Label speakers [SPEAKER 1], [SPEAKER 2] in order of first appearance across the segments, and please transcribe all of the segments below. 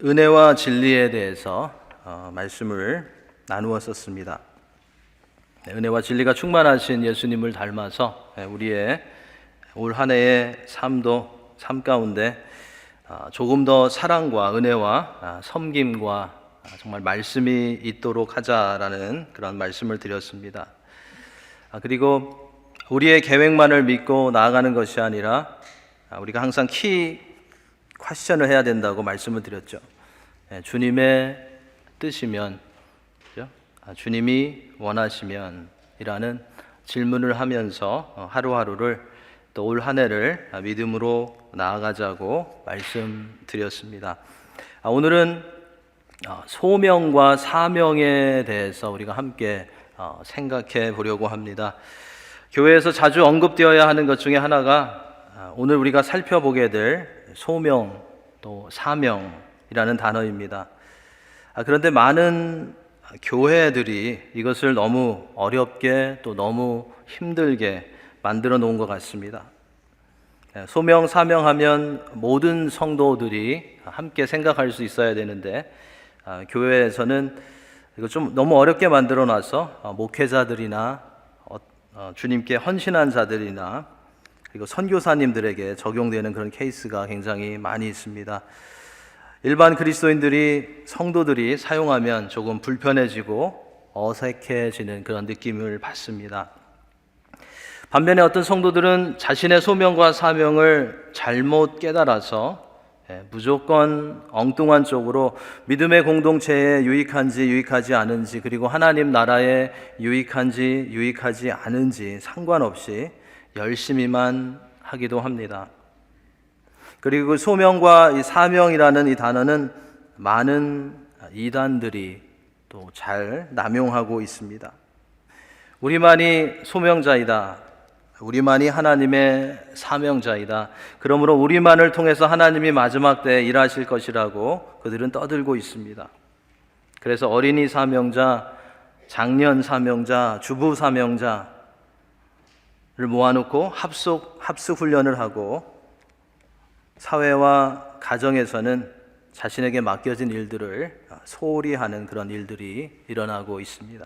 [SPEAKER 1] 은혜와 진리에 대해서 말씀을 나누었었습니다. 은혜와 진리가 충만하신 예수님을 닮아서 우리의 올 한 해의 삶 가운데 조금 더 사랑과 은혜와 섬김과 정말 말씀이 있도록 하자라는 그런 말씀을 드렸습니다. 그리고 우리의 계획만을 믿고 나아가는 것이 아니라 우리가 항상 퀘스천을 해야 된다고 말씀을 드렸죠. 주님의 뜻이면, 주님이 원하시면 이라는 질문을 하면서 하루하루를 또 올 한 해를 믿음으로 나아가자고 말씀드렸습니다. 오늘은 소명과 사명에 대해서 우리가 함께 생각해 보려고 합니다. 교회에서 자주 언급되어야 하는 것 중에 하나가 오늘 우리가 살펴보게 될 소명 또 사명이라는 단어입니다. 그런데 많은 교회들이 이것을 너무 어렵게 또 너무 힘들게 만들어 놓은 것 같습니다. 소명, 사명하면 모든 성도들이 함께 생각할 수 있어야 되는데 교회에서는 이거 좀 너무 어렵게 만들어 놔서 목회자들이나 주님께 헌신한 자들이나 그리고 선교사님들에게 적용되는 그런 케이스가 굉장히 많이 있습니다. 일반 그리스도인들이 성도들이 사용하면 조금 불편해지고 어색해지는 그런 느낌을 받습니다. 반면에 어떤 성도들은 자신의 소명과 사명을 잘못 깨달아서 무조건 엉뚱한 쪽으로 믿음의 공동체에 유익한지 유익하지 않은지, 그리고 하나님 나라에 유익한지 유익하지 않은지 상관없이 열심히만 하기도 합니다. 그리고 그 소명과 이 사명이라는 이 단어는 많은 이단들이 또 잘 남용하고 있습니다. 우리만이 소명자이다, 우리만이 하나님의 사명자이다, 그러므로 우리만을 통해서 하나님이 마지막 때에 일하실 것이라고 그들은 떠들고 있습니다. 그래서 어린이 사명자, 장년 사명자, 주부 사명자를 모아놓고 합숙 훈련을 하고 사회와 가정에서는 자신에게 맡겨진 일들을 소홀히 하는 그런 일들이 일어나고 있습니다.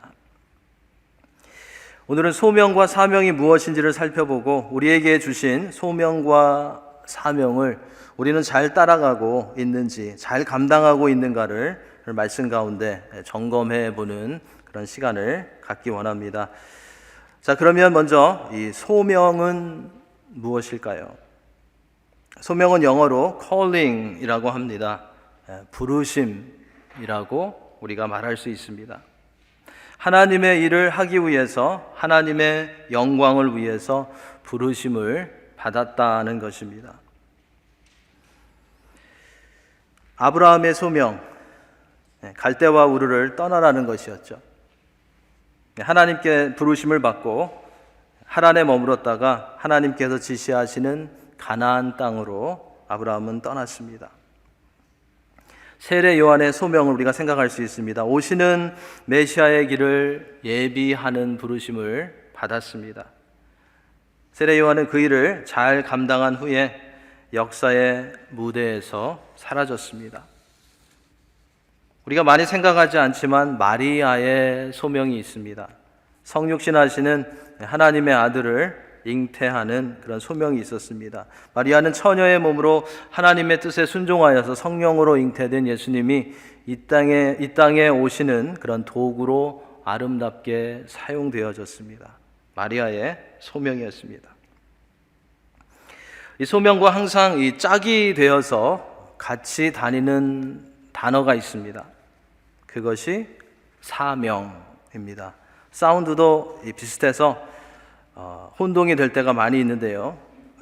[SPEAKER 1] 오늘은 소명과 사명이 무엇인지를 살펴보고 우리에게 주신 소명과 사명을 우리는 잘 따라가고 있는지, 잘 감당하고 있는가를 말씀 가운데 점검해 보는 그런 시간을 갖기 원합니다. 자, 그러면 먼저 이 소명은 무엇일까요? 소명은 영어로 calling이라고 합니다. 부르심이라고 우리가 말할 수 있습니다. 하나님의 일을 하기 위해서, 하나님의 영광을 위해서 부르심을 받았다는 것입니다. 아브라함의 소명, 갈대와 우르를 떠나라는 것이었죠. 하나님께 부르심을 받고 하란에 머물었다가 하나님께서 지시하시는 가나안 땅으로 아브라함은 떠났습니다. 세례 요한의 소명을 우리가 생각할 수 있습니다. 오시는 메시아의 길을 예비하는 부르심을 받았습니다. 세례 요한은 그 일을 잘 감당한 후에 역사의 무대에서 사라졌습니다. 우리가 많이 생각하지 않지만 마리아의 소명이 있습니다. 성육신하시는 하나님의 아들을 잉태하는 그런 소명이 있었습니다. 마리아는 처녀의 몸으로 하나님의 뜻에 순종하여서 성령으로 잉태된 예수님이 이 땅에 오시는 그런 도구로 아름답게 사용되어졌습니다. 마리아의 소명이었습니다. 이 소명과 항상 이 짝이 되어서 같이 다니는 단어가 있습니다. 그것이 사명입니다. 사운드도 비슷해서 혼동이 될 때가 많이 있는데요.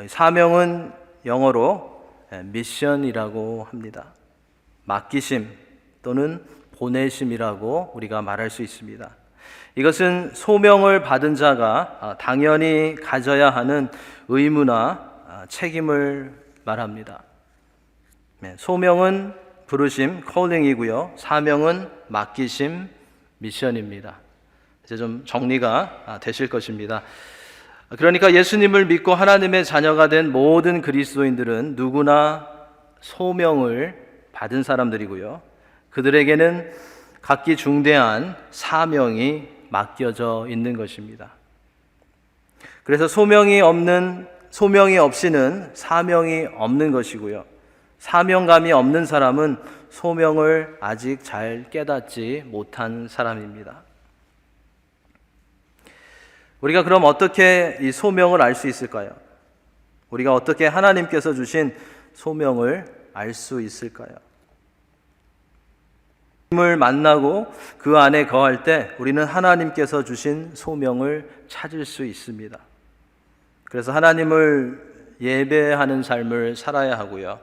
[SPEAKER 1] 사명은 영어로 미션이라고 합니다. 맡기심 또는 보내심이라고 우리가 말할 수 있습니다. 이것은 소명을 받은 자가 당연히 가져야 하는 의무나 책임을 말합니다. 소명은 부르심, calling이고요. 사명은 맡기심, 미션입니다. 이제 좀 정리가 되실 것입니다. 그러니까 예수님을 믿고 하나님의 자녀가 된 모든 그리스도인들은 누구나 소명을 받은 사람들이고요. 그들에게는 각기 중대한 사명이 맡겨져 있는 것입니다. 그래서 소명이 없이는 사명이 없는 것이고요. 사명감이 없는 사람은 소명을 아직 잘 깨닫지 못한 사람입니다. 우리가 그럼 어떻게 이 소명을 알 수 있을까요? 우리가 어떻게 하나님께서 주신 소명을 알 수 있을까요? 하나님을 만나고 그 안에 거할 때 우리는 하나님께서 주신 소명을 찾을 수 있습니다. 그래서 하나님을 예배하는 삶을 살아야 하고요.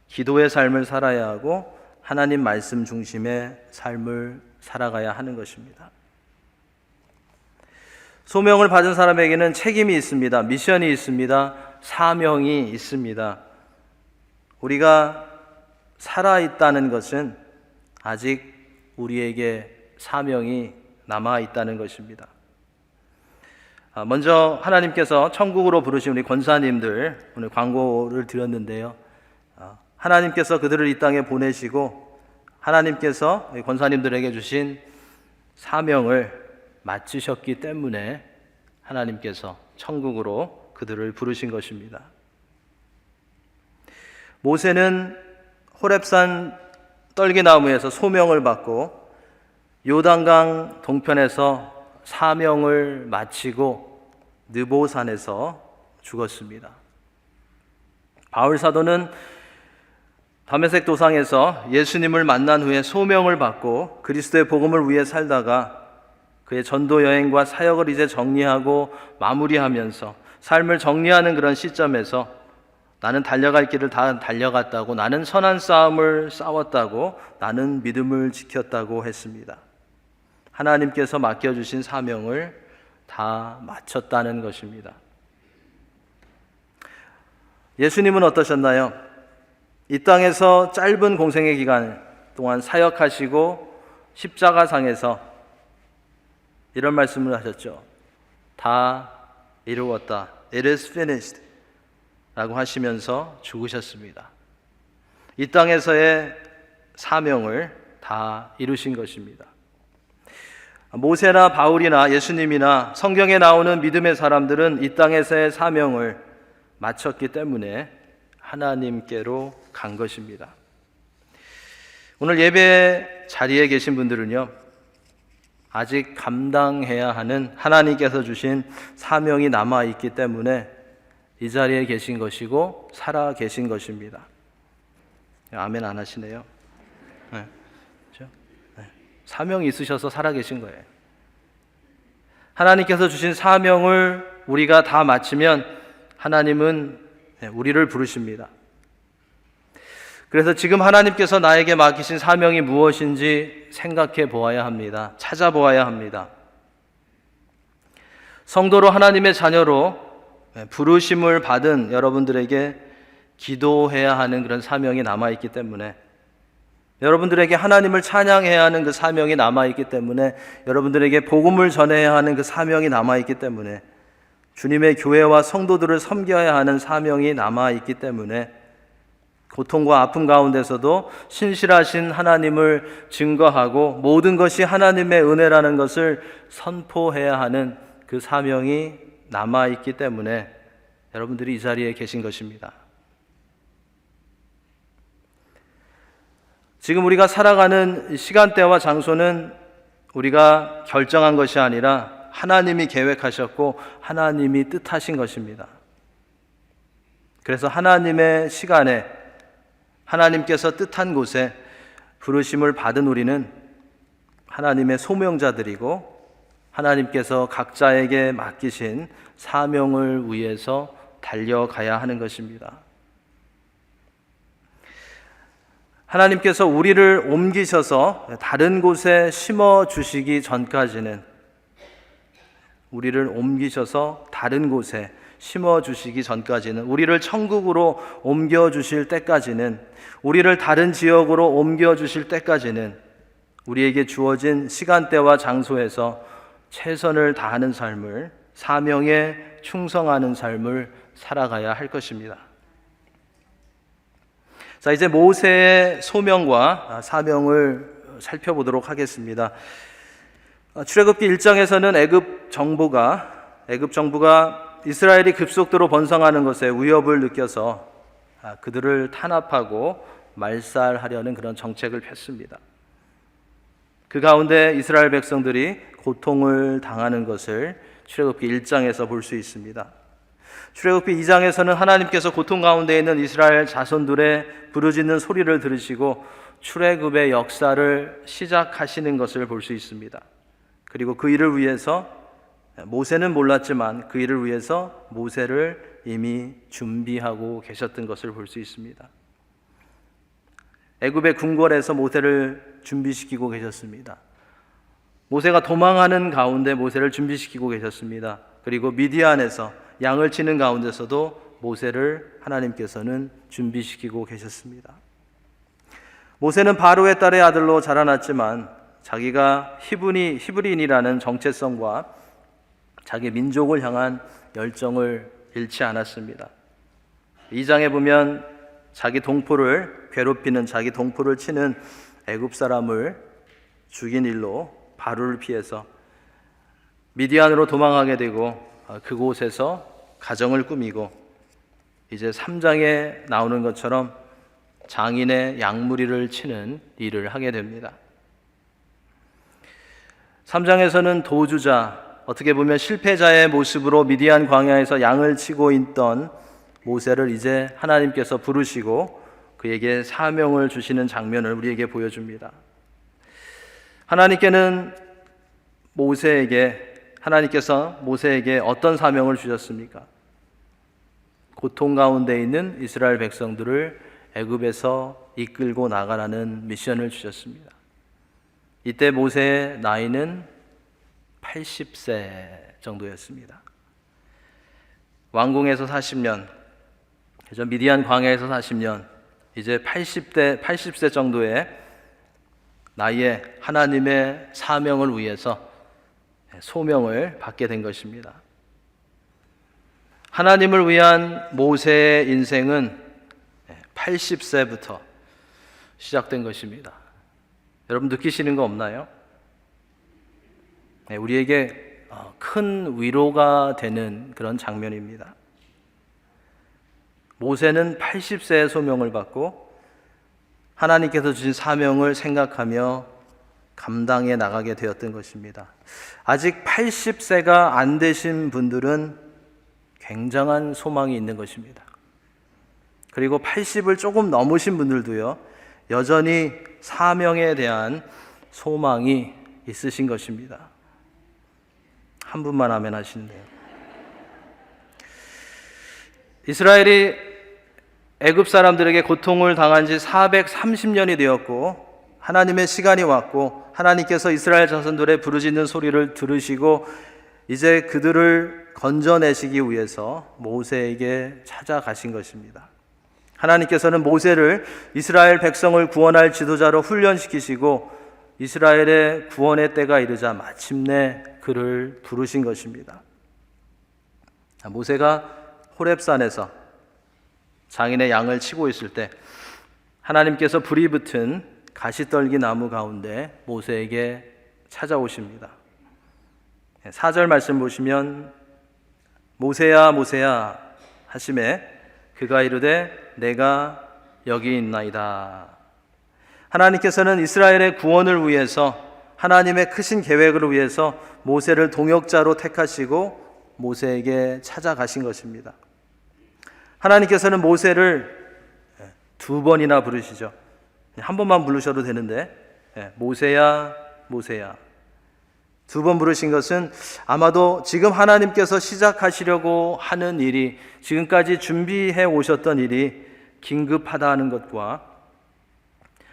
[SPEAKER 1] 기도의 삶을 살아야 하고 하나님 말씀 중심의 삶을 살아가야 하는 것입니다. 소명을 받은 사람에게는 책임이 있습니다. 미션이 있습니다. 사명이 있습니다. 우리가 살아있다는 것은 아직 우리에게 사명이 남아있다는 것입니다. 먼저 하나님께서 천국으로 부르신 우리 권사님들, 오늘 광고를 드렸는데요. 하나님께서 그들을 이 땅에 보내시고 하나님께서 권사님들에게 주신 사명을 마치셨기 때문에 하나님께서 천국으로 그들을 부르신 것입니다. 모세는 호렙산 떨기나무에서 소명을 받고 요단강 동편에서 사명을 마치고 느보산에서 죽었습니다. 바울 사도는 다메섹 도상에서 예수님을 만난 후에 소명을 받고 그리스도의 복음을 위해 살다가 그의 전도 여행과 사역을 이제 정리하고 마무리하면서 삶을 정리하는 그런 시점에서 나는 달려갈 길을 다 달려갔다고, 나는 선한 싸움을 싸웠다고, 나는 믿음을 지켰다고 했습니다. 하나님께서 맡겨주신 사명을 다 마쳤다는 것입니다. 예수님은 어떠셨나요? 이 땅에서 짧은 공생의 기간 동안 사역하시고 십자가상에서 이런 말씀을 하셨죠. 다 이루었다. It is finished. 라고 하시면서 죽으셨습니다. 이 땅에서의 사명을 다 이루신 것입니다. 모세나 바울이나 예수님이나 성경에 나오는 믿음의 사람들은 이 땅에서의 사명을 마쳤기 때문에 하나님께로 간 것입니다. 오늘 예배 자리에 계신 분들은요, 아직 감당해야 하는 하나님께서 주신 사명이 남아있기 때문에 이 자리에 계신 것이고 살아 계신 것입니다. 아멘 안 하시네요. 네. 그렇죠? 네. 사명이 있으셔서 살아 계신 거예요. 하나님께서 주신 사명을 우리가 다 마치면 하나님은 우리를 부르십니다. 그래서 지금 하나님께서 나에게 맡기신 사명이 무엇인지 생각해 보아야 합니다. 찾아보아야 합니다. 성도로 하나님의 자녀로 부르심을 받은 여러분들에게 기도해야 하는 그런 사명이 남아있기 때문에, 여러분들에게 하나님을 찬양해야 하는 그 사명이 남아있기 때문에, 여러분들에게 복음을 전해야 하는 그 사명이 남아있기 때문에, 주님의 교회와 성도들을 섬겨야 하는 사명이 남아있기 때문에 고통과 아픔 가운데서도 신실하신 하나님을 증거하고 모든 것이 하나님의 은혜라는 것을 선포해야 하는 그 사명이 남아있기 때문에 여러분들이 이 자리에 계신 것입니다. 지금 우리가 살아가는 시간대와 장소는 우리가 결정한 것이 아니라 하나님이 계획하셨고 하나님이 뜻하신 것입니다. 그래서 하나님의 시간에 하나님께서 뜻한 곳에 부르심을 받은 우리는 하나님의 소명자들이고 하나님께서 각자에게 맡기신 사명을 위해서 달려가야 하는 것입니다. 하나님께서 우리를 옮기셔서 다른 곳에 심어 주시기 전까지는, 우리를 옮기셔서 다른 곳에 심어 주시기 전까지는, 우리를 천국으로 옮겨 주실 때까지는, 우리를 다른 지역으로 옮겨 주실 때까지는 우리에게 주어진 시간대와 장소에서 최선을 다하는 삶을, 사명에 충성하는 삶을 살아가야 할 것입니다. 자, 이제 모세의 소명과 사명을 살펴보도록 하겠습니다. 출애굽기 1장에서는 애굽 정부가 이스라엘이 급속도로 번성하는 것에 위협을 느껴서 그들을 탄압하고 말살하려는 그런 정책을 폈습니다. 그 가운데 이스라엘 백성들이 고통을 당하는 것을 출애굽기 1장에서 볼 수 있습니다. 출애굽기 2장에서는 하나님께서 고통 가운데 있는 이스라엘 자손들의 부르짖는 소리를 들으시고 출애굽의 역사를 시작하시는 것을 볼 수 있습니다. 그리고 그 일을 위해서 모세는 몰랐지만 그 일을 위해서 모세를 이미 준비하고 계셨던 것을 볼 수 있습니다. 애굽의 궁궐에서 모세를 준비시키고 계셨습니다. 모세가 도망하는 가운데 모세를 준비시키고 계셨습니다. 그리고 미디안에서 양을 치는 가운데서도 모세를 하나님께서는 준비시키고 계셨습니다. 모세는 바로의 딸의 아들로 자라났지만 자기가 히브리인이라는 정체성과 자기 민족을 향한 열정을 잃지 않았습니다. 2장에 보면 자기 동포를 괴롭히는, 자기 동포를 치는 애굽 사람을 죽인 일로 바로를 피해서 미디안으로 도망하게 되고 그곳에서 가정을 꾸미고 이제 3장에 나오는 것처럼 장인의 양무리를 치는 일을 하게 됩니다. 3장에서는 도주자, 어떻게 보면 실패자의 모습으로 미디안 광야에서 양을 치고 있던 모세를 이제 하나님께서 부르시고 그에게 사명을 주시는 장면을 우리에게 보여줍니다. 하나님께서 모세에게 어떤 사명을 주셨습니까? 고통 가운데 있는 이스라엘 백성들을 애굽에서 이끌고 나가라는 미션을 주셨습니다. 이때 모세의 나이는 80세 정도였습니다. 왕궁에서 40년, 미디안 광야에서 40년, 이제 80세 정도의 나이에 하나님의 사명을 위해서 소명을 받게 된 것입니다. 하나님을 위한 모세의 인생은 80세부터 시작된 것입니다. 여러분 느끼시는 거 없나요? 우리에게 큰 위로가 되는 그런 장면입니다. 모세는 80세의 소명을 받고 하나님께서 주신 사명을 생각하며 감당해 나가게 되었던 것입니다. 아직 80세가 안 되신 분들은 굉장한 소망이 있는 것입니다. 그리고 80을 조금 넘으신 분들도요, 여전히 사명에 대한 소망이 있으신 것입니다. 한 분만 아멘 하시는데요. 이스라엘이 애굽 사람들에게 고통을 당한 지 430년이 되었고 하나님의 시간이 왔고 하나님께서 이스라엘 자손들의 부르짖는 소리를 들으시고 이제 그들을 건져내시기 위해서 모세에게 찾아가신 것입니다. 하나님께서는 모세를 이스라엘 백성을 구원할 지도자로 훈련시키시고 이스라엘의 구원의 때가 이르자 마침내 그를 부르신 것입니다. 모세가 호렙산에서 장인의 양을 치고 있을 때 하나님께서 불이 붙은 가시떨기 나무 가운데 모세에게 찾아오십니다. 4절 말씀 보시면 모세야 모세야 하심에 그가 이르되 내가 여기 있나이다. 하나님께서는 이스라엘의 구원을 위해서 하나님의 크신 계획을 위해서 모세를 동역자로 택하시고 모세에게 찾아가신 것입니다. 하나님께서는 모세를 2번이나 부르시죠. 한 번만 부르셔도 되는데 모세야 모세야 2번 부르신 것은 아마도 지금 하나님께서 시작하시려고 하는 일이, 지금까지 준비해 오셨던 일이 긴급하다는 것과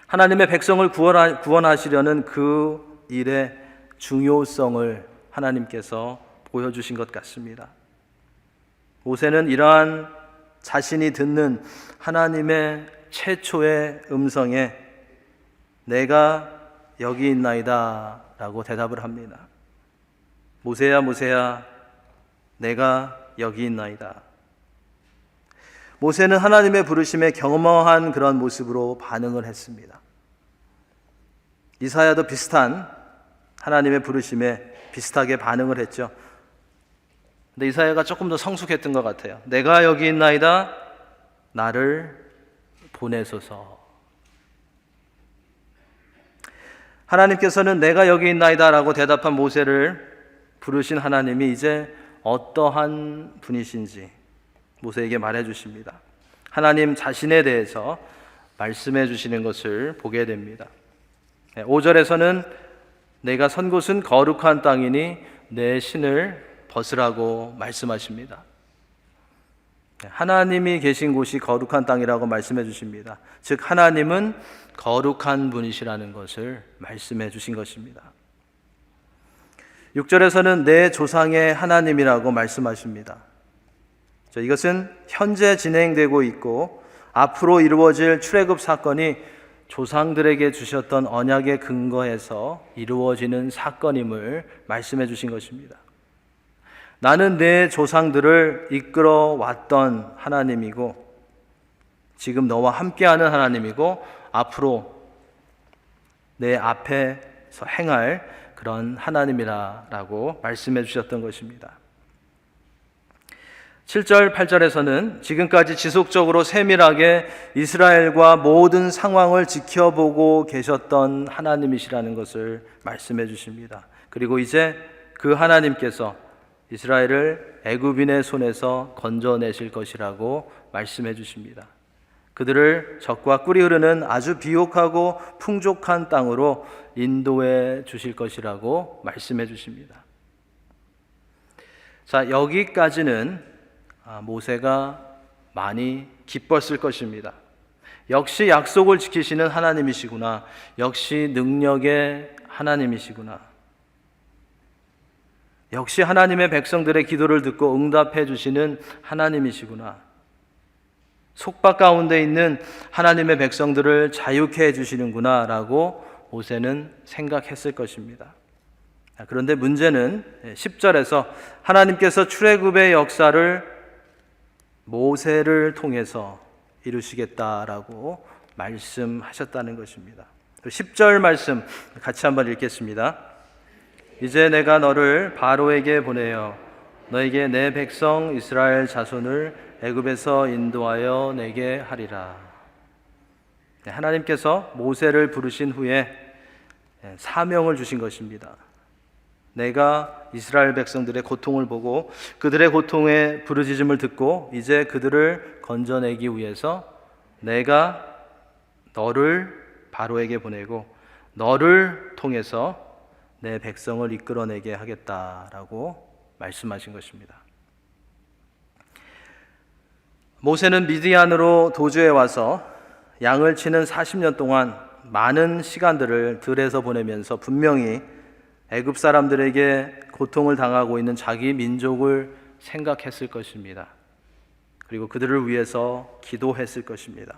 [SPEAKER 1] 하나님의 백성을 구원하시려는 그 일의 중요성을 하나님께서 보여주신 것 같습니다. 모세는 이러한 자신이 듣는 하나님의 최초의 음성에 내가 여기 있나이다 라고 대답을 합니다. 모세야 모세야 내가 여기 있나이다. 모세는 하나님의 부르심에 경험한 그런 모습으로 반응을 했습니다. 이사야도 비슷한 하나님의 부르심에 비슷하게 반응을 했죠. 근데 이사야가 조금 더 성숙했던 것 같아요. 내가 여기 있나이다, 나를 보내소서. 하나님께서는 내가 여기 있나이다 라고 대답한 모세를 부르신 하나님이 이제 어떠한 분이신지 모세에게 말해 주십니다. 하나님 자신에 대해서 말씀해 주시는 것을 보게 됩니다. 5절에서는 내가 선 곳은 거룩한 땅이니 내 신을 벗으라고 말씀하십니다. 하나님이 계신 곳이 거룩한 땅이라고 말씀해 주십니다. 즉 하나님은 거룩한 분이시라는 것을 말씀해 주신 것입니다. 6절에서는 내 조상의 하나님이라고 말씀하십니다. 이것은 현재 진행되고 있고 앞으로 이루어질 출애굽 사건이 조상들에게 주셨던 언약에 근거해서 이루어지는 사건임을 말씀해 주신 것입니다. 나는 내 조상들을 이끌어 왔던 하나님이고 지금 너와 함께하는 하나님이고 앞으로 내 앞에서 행할 그런 하나님이라고 말씀해 주셨던 것입니다. 7절, 8절에서는 지금까지 지속적으로 세밀하게 이스라엘과 모든 상황을 지켜보고 계셨던 하나님이시라는 것을 말씀해 주십니다. 그리고 이제 그 하나님께서 이스라엘을 애굽인의 손에서 건져내실 것이라고 말씀해 주십니다. 그들을 적과 꿀이 흐르는 아주 비옥하고 풍족한 땅으로 인도해 주실 것이라고 말씀해 주십니다. 자, 여기까지는 모세가 많이 기뻤을 것입니다. 역시 약속을 지키시는 하나님이시구나. 역시 능력의 하나님이시구나. 역시 하나님의 백성들의 기도를 듣고 응답해 주시는 하나님이시구나. 속박 가운데 있는 하나님의 백성들을 자유케 해주시는구나 라고 모세는 생각했을 것입니다. 그런데 문제는 10절에서 하나님께서 출애굽의 역사를 모세를 통해서 이루시겠다라고 말씀하셨다는 것입니다. 10절 말씀 같이 한번 읽겠습니다. 이제 내가 너를 바로에게 보내어 너에게 내 백성 이스라엘 자손을 애굽에서 인도하여 내게 하리라. 하나님께서 모세를 부르신 후에 사명을 주신 것입니다. 내가 이스라엘 백성들의 고통을 보고 그들의 고통의 부르짖음을 듣고 이제 그들을 건져내기 위해서 내가 너를 바로에게 보내고 너를 통해서 내 백성을 이끌어내게 하겠다라고 말씀하신 것입니다. 모세는 미디안으로 도주해 와서 양을 치는 40년 동안 많은 시간들을 들에서 보내면서 분명히 애굽 사람들에게 고통을 당하고 있는 자기 민족을 생각했을 것입니다. 그리고 그들을 위해서 기도했을 것입니다.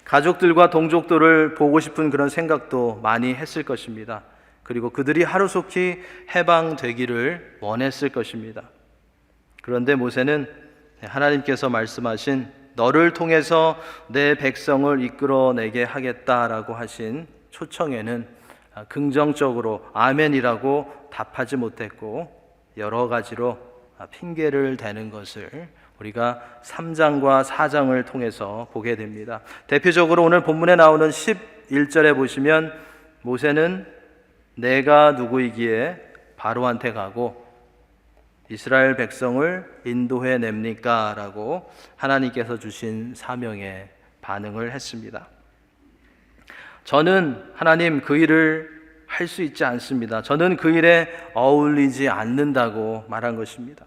[SPEAKER 1] 가족들과 동족들을 보고 싶은 그런 생각도 많이 했을 것입니다. 그리고 그들이 하루속히 해방되기를 원했을 것입니다. 그런데 모세는 하나님께서 말씀하신 너를 통해서 내 백성을 이끌어내게 하겠다라고 하신 초청에는 긍정적으로 아멘이라고 답하지 못했고 여러 가지로 핑계를 대는 것을 우리가 3장과 4장을 통해서 보게 됩니다. 대표적으로 오늘 본문에 나오는 11절에 보시면 모세는 내가 누구이기에 바로한테 가고 이스라엘 백성을 인도해 냅니까? 라고 하나님께서 주신 사명에 반응을 했습니다. 저는 하나님 그 일을 할 수 있지 않습니다. 저는 그 일에 어울리지 않는다고 말한 것입니다.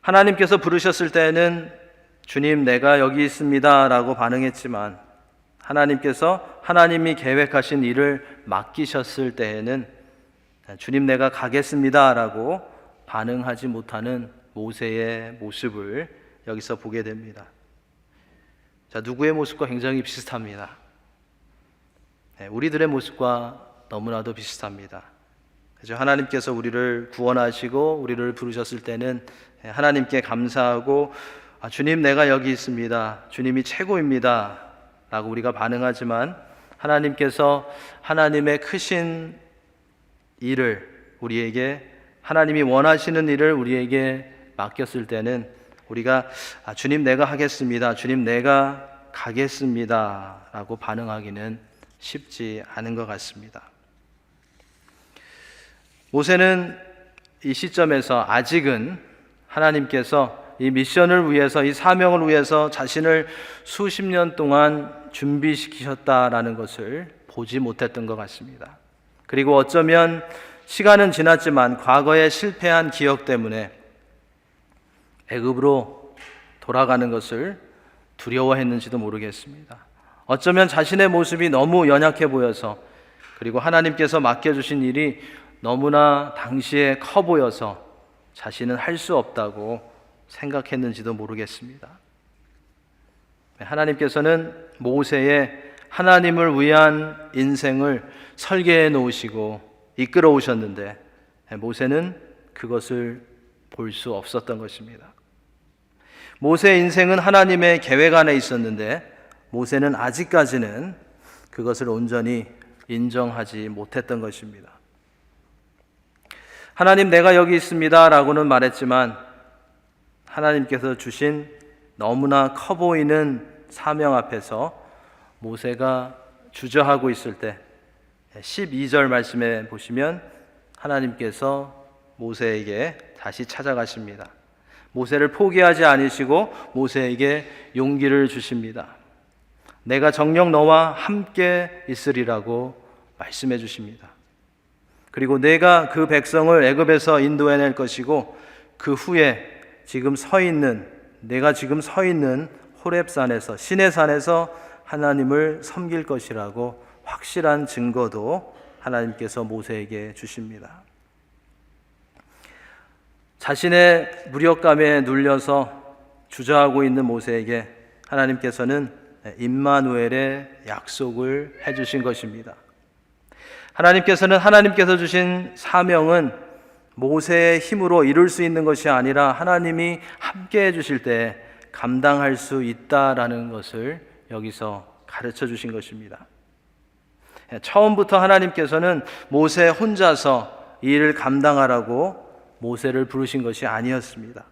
[SPEAKER 1] 하나님께서 부르셨을 때에는 주님 내가 여기 있습니다 라고 반응했지만 하나님께서 하나님이 계획하신 일을 맡기셨을 때에는 주님 내가 가겠습니다 라고 반응하지 못하는 모세의 모습을 여기서 보게 됩니다. 자, 누구의 모습과 굉장히 비슷합니다. 우리들의 모습과 너무나도 비슷합니다. 그래서 하나님께서 우리를 구원하시고 우리를 부르셨을 때는 하나님께 감사하고 주님 내가 여기 있습니다. 주님이 최고입니다. 라고 우리가 반응하지만 하나님께서 하나님의 크신 일을 우리에게 하나님이 원하시는 일을 우리에게 맡겼을 때는 우리가 주님 내가 하겠습니다. 주님 내가 가겠습니다. 라고 반응하기는 쉽지 않은 것 같습니다. 모세는 이 시점에서 아직은 하나님께서 이 미션을 위해서 이 사명을 위해서 자신을 수십 년 동안 준비시키셨다라는 것을 보지 못했던 것 같습니다. 그리고 어쩌면 시간은 지났지만 과거에 실패한 기억 때문에 애굽으로 돌아가는 것을 두려워했는지도 모르겠습니다. 어쩌면 자신의 모습이 너무 연약해 보여서 그리고 하나님께서 맡겨주신 일이 너무나 당시에 커 보여서 자신은 할 수 없다고 생각했는지도 모르겠습니다. 하나님께서는 모세의 하나님을 위한 인생을 설계해 놓으시고 이끌어 오셨는데 모세는 그것을 볼 수 없었던 것입니다. 모세의 인생은 하나님의 계획 안에 있었는데 모세는 아직까지는 그것을 온전히 인정하지 못했던 것입니다. 하나님 내가 여기 있습니다 라고는 말했지만 하나님께서 주신 너무나 커 보이는 사명 앞에서 모세가 주저하고 있을 때 12절 말씀에 보시면 하나님께서 모세에게 다시 찾아가십니다. 모세를 포기하지 않으시고 모세에게 용기를 주십니다. 내가 정녕 너와 함께 있으리라고 말씀해 주십니다. 그리고 내가 그 백성을 애굽에서 인도해낼 것이고 그 후에 내가 지금 서 있는 호렙산에서 시내산에서 하나님을 섬길 것이라고 확실한 증거도 하나님께서 모세에게 주십니다. 자신의 무력감에 눌려서 주저하고 있는 모세에게 하나님께서는 임마누엘의 약속을 해주신 것입니다. 하나님께서 주신 사명은 모세의 힘으로 이룰 수 있는 것이 아니라 하나님이 함께 해주실 때 감당할 수 있다라는 것을 여기서 가르쳐 주신 것입니다. 처음부터 하나님께서는 모세 혼자서 이 일을 감당하라고 모세를 부르신 것이 아니었습니다.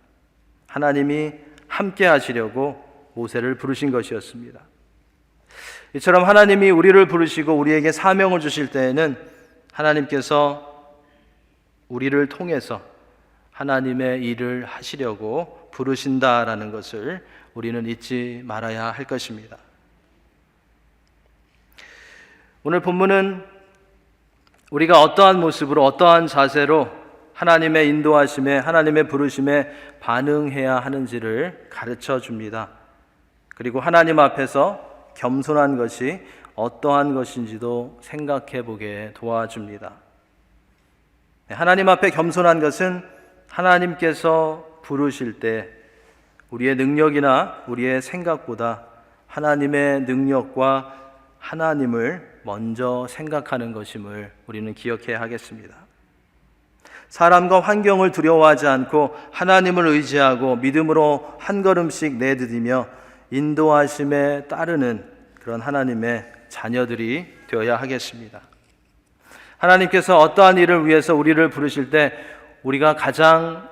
[SPEAKER 1] 하나님이 함께 하시려고 모세를 부르신 것이었습니다. 이처럼 하나님이 우리를 부르시고 우리에게 사명을 주실 때에는 하나님께서 우리를 통해서 하나님의 일을 하시려고 부르신다라는 것을 우리는 잊지 말아야 할 것입니다. 오늘 본문은 우리가 어떠한 모습으로 어떠한 자세로 하나님의 인도하심에 하나님의 부르심에 반응해야 하는지를 가르쳐 줍니다. 그리고 하나님 앞에서 겸손한 것이 어떠한 것인지도 생각해 보게 도와줍니다. 하나님 앞에 겸손한 것은 하나님께서 부르실 때 우리의 능력이나 우리의 생각보다 하나님의 능력과 하나님을 먼저 생각하는 것임을 우리는 기억해야 하겠습니다. 사람과 환경을 두려워하지 않고 하나님을 의지하고 믿음으로 한 걸음씩 내디디며 인도하심에 따르는 그런 하나님의 자녀들이 되어야 하겠습니다. 하나님께서 어떠한 일을 위해서 우리를 부르실 때 우리가 가장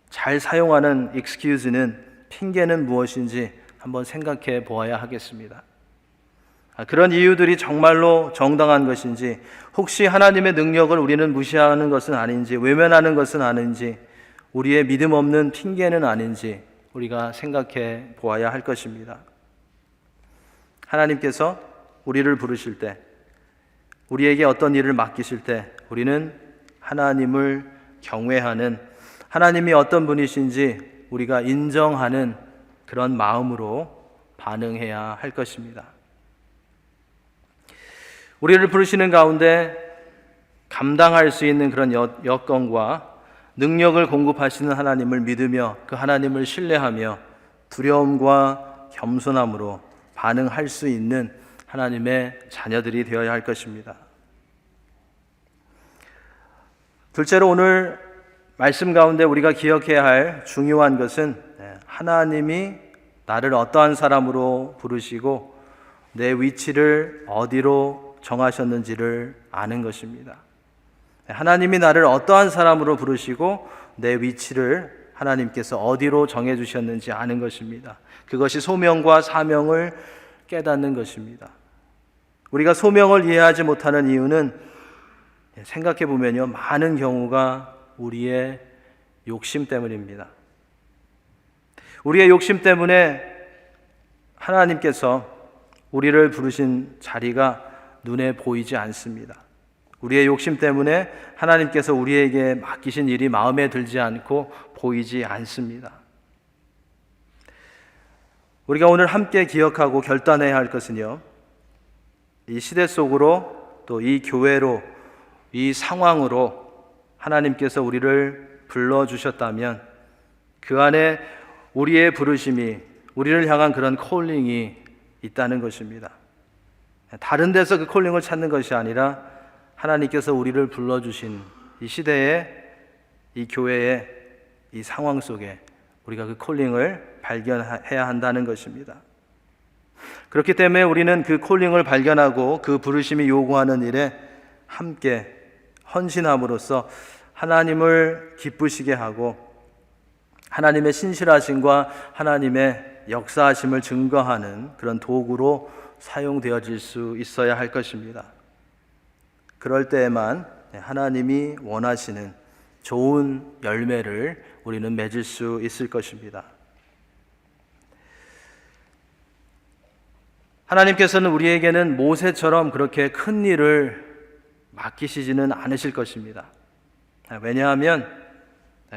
[SPEAKER 1] 잘 사용하는 excuse는, 핑계는 무엇인지 한번 생각해 보아야 하겠습니다. 그런 이유들이 정말로 정당한 것인지, 혹시 하나님의 능력을 우리는 무시하는 것은 아닌지, 외면하는 것은 아닌지, 우리의 믿음 없는 핑계는 아닌지 우리가 생각해 보아야 할 것입니다. 하나님께서 우리를 부르실 때, 우리에게 어떤 일을 맡기실 때 우리는 하나님을 경외하는, 하나님이 어떤 분이신지 우리가 인정하는 그런 마음으로 반응해야 할 것입니다. 우리를 부르시는 가운데 감당할 수 있는 그런 여건과 능력을 공급하시는 하나님을 믿으며 그 하나님을 신뢰하며 두려움과 겸손함으로 반응할 수 있는 하나님의 자녀들이 되어야 할 것입니다. 둘째로 오늘 말씀 가운데 우리가 기억해야 할 중요한 것은 하나님이 나를 어떠한 사람으로 부르시고 내 위치를 어디로 정하셨는지를 아는 것입니다. 하나님이 나를 어떠한 사람으로 부르시고 내 위치를 하나님께서 어디로 정해주셨는지 아는 것입니다. 그것이 소명과 사명을 깨닫는 것입니다. 우리가 소명을 이해하지 못하는 이유는 생각해 보면요, 많은 경우가 우리의 욕심 때문입니다. 우리의 욕심 때문에 하나님께서 우리를 부르신 자리가 눈에 보이지 않습니다. 우리의 욕심 때문에 하나님께서 우리에게 맡기신 일이 마음에 들지 않고 보이지 않습니다. 우리가 오늘 함께 기억하고 결단해야 할 것은요, 이 시대 속으로 또 이 교회로 이 상황으로 하나님께서 우리를 불러주셨다면 그 안에 우리의 부르심이, 우리를 향한 그런 콜링이 있다는 것입니다. 다른 데서 그 콜링을 찾는 것이 아니라 하나님께서 우리를 불러주신 이 시대에, 이 교회의 이 상황 속에 우리가 그 콜링을 발견해야 한다는 것입니다. 그렇기 때문에 우리는 그 콜링을 발견하고 그 부르심이 요구하는 일에 함께 헌신함으로써 하나님을 기쁘시게 하고 하나님의 신실하심과 하나님의 역사하심을 증거하는 그런 도구로 사용되어질 수 있어야 할 것입니다. 그럴 때에만 하나님이 원하시는 좋은 열매를 우리는 맺을 수 있을 것입니다. 하나님께서는 우리에게는 모세처럼 그렇게 큰 일을 맡기시지는 않으실 것입니다. 왜냐하면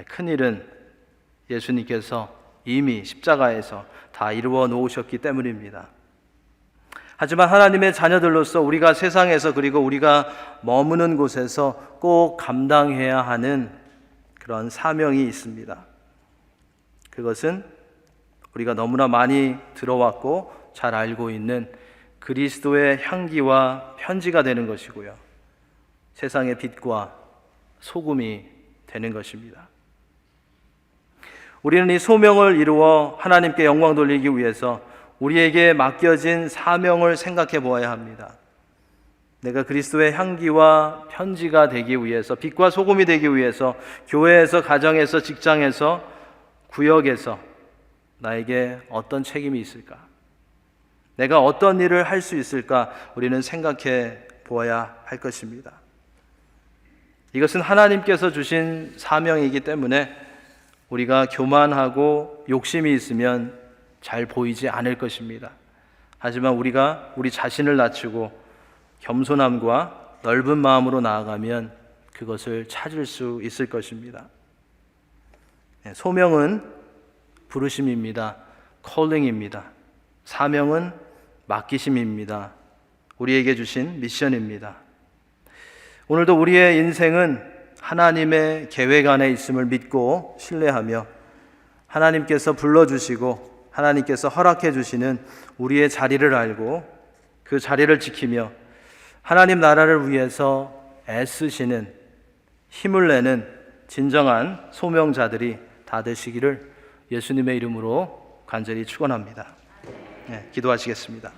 [SPEAKER 1] 큰 일은 예수님께서 이미 십자가에서 다 이루어 놓으셨기 때문입니다. 하지만 하나님의 자녀들로서 우리가 세상에서, 그리고 우리가 머무는 곳에서 꼭 감당해야 하는 그런 사명이 있습니다. 그것은 우리가 너무나 많이 들어왔고 잘 알고 있는 그리스도의 향기와 편지가 되는 것이고요, 세상의 빛과 소금이 되는 것입니다. 우리는 이 소명을 이루어 하나님께 영광 돌리기 위해서 우리에게 맡겨진 사명을 생각해 보아야 합니다. 내가 그리스도의 향기와 편지가 되기 위해서, 빛과 소금이 되기 위해서 교회에서, 가정에서, 직장에서, 구역에서 나에게 어떤 책임이 있을까? 내가 어떤 일을 할 수 있을까? 우리는 생각해 보아야 할 것입니다. 이것은 하나님께서 주신 사명이기 때문에 우리가 교만하고 욕심이 있으면 잘 보이지 않을 것입니다. 하지만 우리가 우리 자신을 낮추고 겸손함과 넓은 마음으로 나아가면 그것을 찾을 수 있을 것입니다. 소명은 부르심입니다. 콜링입니다. 사명은 맡기심입니다. 우리에게 주신 미션입니다. 오늘도 우리의 인생은 하나님의 계획 안에 있음을 믿고 신뢰하며 하나님께서 불러주시고 하나님께서 허락해 주시는 우리의 자리를 알고 그 자리를 지키며 하나님 나라를 위해서 애쓰시는, 힘을 내는 진정한 소명자들이 다 되시기를 예수님의 이름으로 간절히 축원합니다. 기도하시겠습니다.